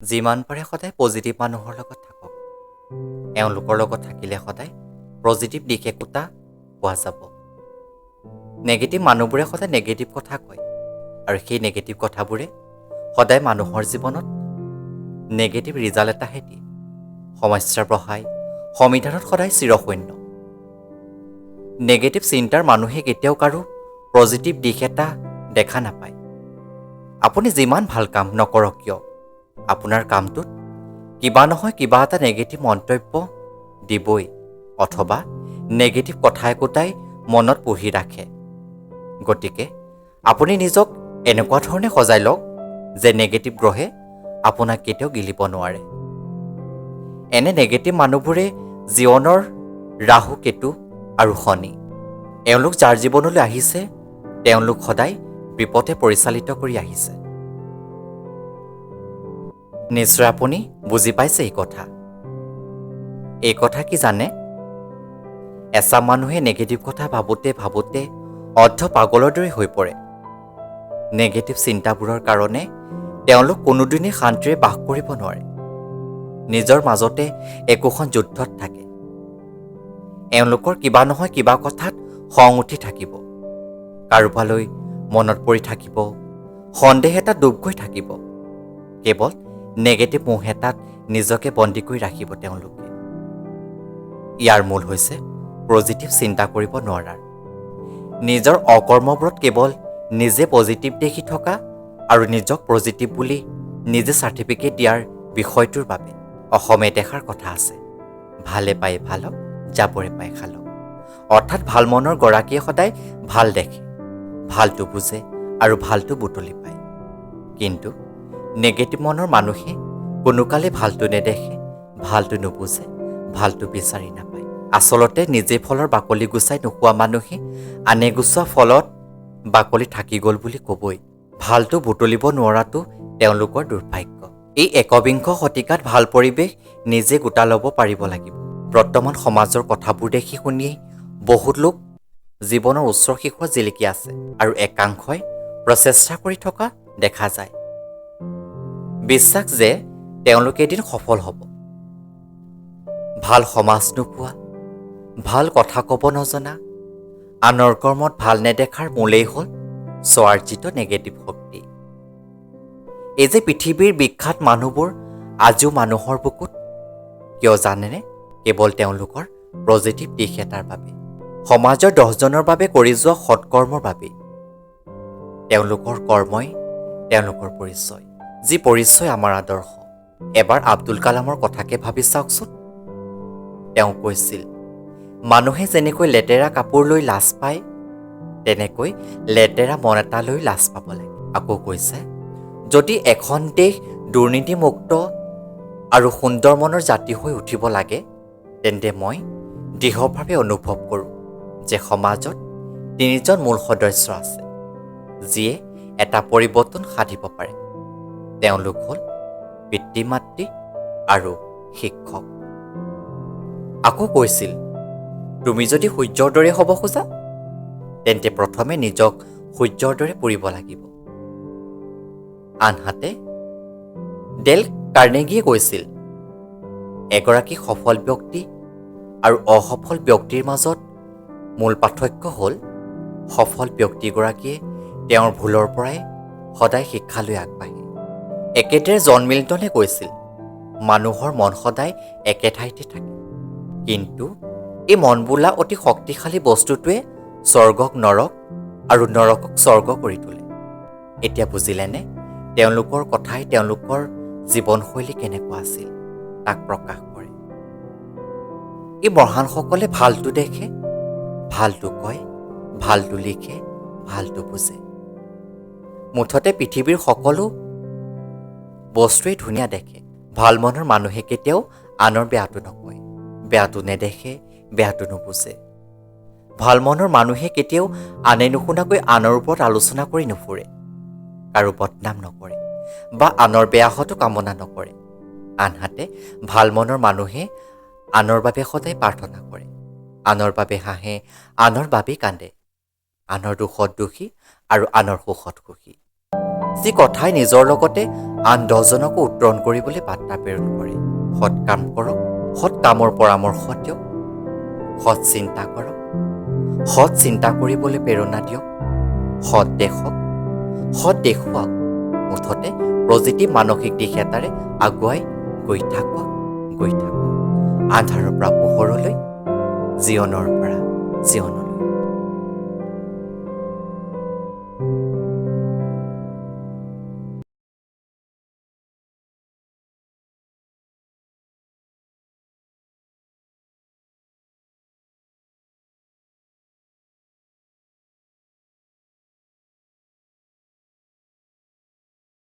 যিমান পাৰে সদায় পজিটিভ মানুহৰ লগত থাকক। এওঁলোকৰ লগত থাকিলে সদায় পজিটিভ দিশ একোটা পোৱা যাব। নেগেটিভ মানুহবোৰে সদায় নেগেটিভ কথা কয়, আৰু সেই নেগেটিভ কথাবোৰে সদায় মানুহৰ জীৱনত নেগেটিভ ৰিজাল্ট এটাহে দিয়ে। সমস্যাৰ বঢ়াই সমিধানত সদায় চিৰশূন্য। নেগেটিভ চিন্তাৰ মানুহে কেতিয়াও কাৰো পজিটিভ দিশ এটা দেখা নাপায়। আপুনি যিমান ভাল কাম নকৰক কিয়, আপোনাৰ কামটোত কিবা নহয় কিবা এটা নেগেটিভ মন্তব্য দিবই, অথবা নেগেটিভ কথা একোটাই মনত পুহি ৰাখে। গতিকে আপুনি নিজক এনেকুৱা ধৰণে সজাই লওক যে নেগেটিভ গ্ৰহে আপোনাক কেতিয়াও গিলিব নোৱাৰে। এনে নেগেটিভ মানুহবোৰে জীৱনৰ ৰাহু, কেতু আৰু শনি। এওঁলোক যাৰ জীৱনলৈ আহিছে তেওঁলোক সদায় বিপথে পৰিচালিত কৰি আহিছে। নিশ্চয় আপুনি বুজি পাইছে এই কথা কি জানে? এচাম মানুহে নেগেটিভ কথা ভাবোঁতে ভাবোঁতে অৰ্ধ পাগলৰ দৰে হৈ পৰে। নেগেটিভ চিন্তাবোৰৰ কাৰণে তেওঁলোক কোনোদিনেই শান্তিৰে বাস কৰিব নোৱাৰে। নিজৰ মাজতে একোখন যুদ্ধত থাকে। এওঁলোকৰ কিবা নহয় কিবা কথাত খং উঠি থাকিব, কাৰোবালৈ মনত পৰি থাকিব, সন্দেহ এটা ডুব গৈ থাকিব। কেৱল নেগেটিভ মোহ এটাত নিজকে বন্দী কৰি ৰাখিব তেওঁলোকে। ইয়াৰ মূল হৈছে পজিটিভ চিন্তা কৰিব নোৱাৰাৰ। নিজৰ অকৰ্মবোৰত কেৱল নিজে পজিটিভ দেখি থকা আৰু নিজক পজিটিভ বুলি নিজে চাৰ্টিফিকেট দিয়াৰ বিষয়টোৰ বাবে অসমীয়াত এষাৰ কথা আছে, ভালে পাই ভালক, জাবৰে পাই খালক। অৰ্থাৎ ভাল মনৰ গৰাকীয়ে সদায় ভাল দেখে, ভালটো বুজে আৰু ভালটো বুটলি পায়। কিন্তু নেগেটিভ মনৰ মানুহে কোনোকালে ভালটো নেদেখে, ভালটো নুবুজে, ভালটো বিচাৰি নাপায়। আচলতে নিজে ফলৰ বাকলি গুচাই নোখোৱা মানুহে আনে গুচোৱা ফলত বাকলি থাকি গ'ল বুলি ক'বই। ভালটো বুটলিব নোৱাৰাটো তেওঁলোকৰ দুৰ্ভাগ্য। এই একবিংশ শতিকাত ভাল পৰিৱেশ নিজে গোটা ল'ব পাৰিব লাগিব। বৰ্তমান সমাজৰ কথাবোৰ দেখি শুনিয়েই বহুত লোক জীৱনৰ উচ্চ শিখৰত জিলিকি আছে, আৰু একাংশই প্ৰচেষ্টা কৰি থকা দেখা যায়। বিশ্বাস যে তেওঁলোকে এদিন সফল হ'ব। ভাল সমাজ নোপোৱা, ভাল কথা ক'ব নজনা, আনৰ কৰ্মত ভাল নেদেখাৰ মূলেই হ'ল স্বাৰ্জিত নেগেটিভ শক্তি। এই যে পৃথিৱীৰ বিখ্যাত মানুহবোৰ আজিও মানুহৰ বুকুত, কিয় জানেনে? কেৱল তেওঁলোকৰ পজিটিভ দিশ এটাৰ বাবে, সমাজৰ 10 জনৰ বাবে কৰি যোৱা সৎকৰ্মৰ বাবেই। তেওঁলোকৰ কৰ্মই তেওঁলোকৰ পৰিচয়, যি পৰিচয় আমাৰ আদৰ্শ। এবাৰ আব্দুল কালামৰ কথাকে ভাবি চাওকচোন। তেওঁ কৈছিল, মানুহে যেনেকৈ লেতেৰা কাপোৰ লৈ লাজ পায়, তেনেকৈ লেতেৰা মন এটা লৈ লাজ পাব লাগে। আকৌ কৈছে, যদি এখন দেশ দুৰ্নীতিমুক্ত আৰু সুন্দৰ মনৰ জাতি হৈ উঠিব লাগে, তেন্তে মই দৃঢ়ভাৱে অনুভৱ কৰোঁ যে সমাজত 3জন মূল সদস্য আছে, যিয়ে এটা পৰিৱৰ্তন সাধিব পাৰে। তেওঁলোক হ'ল পিতৃ মাতৃ আৰু শিক্ষক। আকৌ কৈছিল, তুমি যদি সূৰ্যৰ দৰে হ'ব খোজা, তেন্তে প্ৰথমে নিজক সূৰ্যৰ দৰে পৰিব লাগিব। আনহাতে ডেল কাৰ্নেগীয়ে কৈছিল, এগৰাকী সফল ব্যক্তি আৰু অসফল ব্যক্তিৰ মাজত মূল পাৰ্থক্য হ'ল সফল ব্যক্তিগৰাকীয়ে তেওঁৰ ভুলৰ পৰাই সদায় শিক্ষালৈ আগবাঢ়ে। একেদৰে জন মিল্টনে কৈছিল, মানুহৰ মন সদায় একে ঠাইতে থাকে, কিন্তু এই মন বোলা অতি শক্তিশালী বস্তুটোৱে স্বৰ্গক নৰক আৰু নৰকক স্বৰ্গ কৰি তোলে। এতিয়া বুজিলেনে? তেওঁলোকৰ কথাই তেওঁলোকৰ জীৱনশৈলী কেনেকুৱা আছিল তাক প্ৰকাশ কৰে। এই মহানসকলে ভালটো দেখে, ভালটো কয়, ভালটো লিখে, ভালটো বুজে। মুঠতে পৃথিৱীৰ সকলো বস্তুৱেই ধুনীয়া দেখে। ভাল মনৰ মানুহে কেতিয়াও আনৰ বেয়াটো নকয়, বেয়াটো নেদেখে, বেয়াটো নুবুজে। ভাল মনৰ মানুহে কেতিয়াও আনে নুশুনাকৈ আনৰ ওপৰত আলোচনা কৰি নুফুৰে, কাৰো বদনাম নকৰে বা আনৰ বেয়া হোৱাটো কামনা নকৰে। আনহাতে ভাল মনৰ মানুহে আনৰ বাবে সদায় প্ৰাৰ্থনা কৰে, আনৰ বাবে হাঁহে, আনৰ বাবেই কান্দে, আনৰ দুখত দুখী আৰু আনৰ সুখত সুখী। যি কথাই নিজৰ লগতে আন 10জনকো উত্তৰণ কৰিবলৈ বাৰ্তা প্ৰেৰণ কৰে। সৎ কাম কৰক, সৎ কামৰ পৰামৰ্শ দিয়ক, সৎ চিন্তা কৰক, সৎ চিন্তা কৰিবলৈ প্ৰেৰণা দিয়ক, সৎ দেখক, সৎ দেখুৱাওক, মুঠতে পজিটিভ মানসিক দিশ এটাৰে আগুৱাই গৈ থাকক। আন্ধাৰৰ পৰা পোহৰলৈ, জীৱনৰ পৰা জীৱনলৈ।